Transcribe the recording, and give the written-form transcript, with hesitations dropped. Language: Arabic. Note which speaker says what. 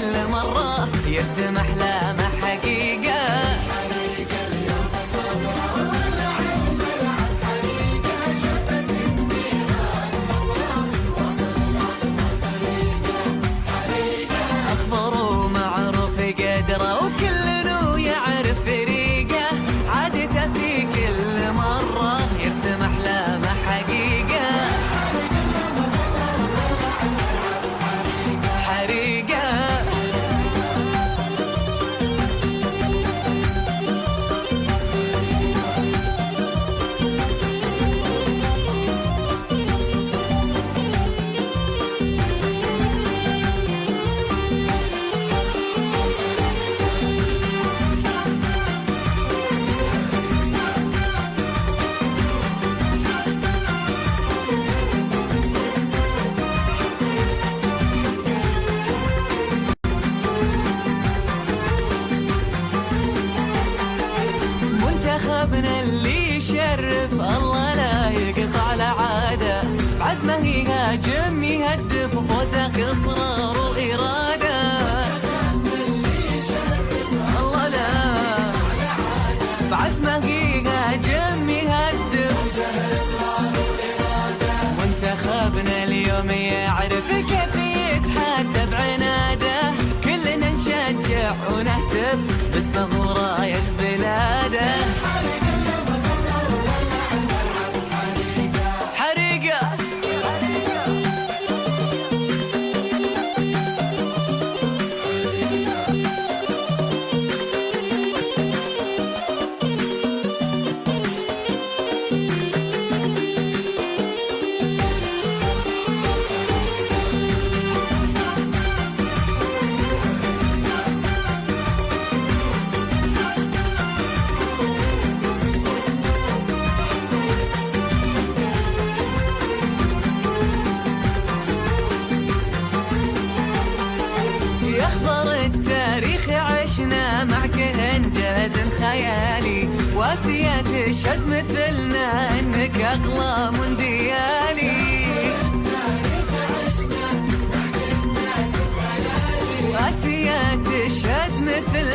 Speaker 1: كل مرة يرسم أحلامه حقيقة. أخضر ومعروف قدره وكل يعرف فريقه، عادته في كل مرة يرسم أحلامه حقيقة. حريقة منتخبنا اللي يشرف الله لا يقطع العادة، بعزمه يهاجم يهدف وفوزه إصرار وإرادة. الله لا بعزمه يهاجم يهدف، منتخبنا اليوم يعرف كيف يتحدى بعناده، كلنا نشجع ونهتف باسمه وراية بلاده. حريقة يخضر التاريخ عشنا معك انجاز خيالي، واسيا تشهد مثلنا انك اغلى مونديالي. واسيا تشهد مثلنا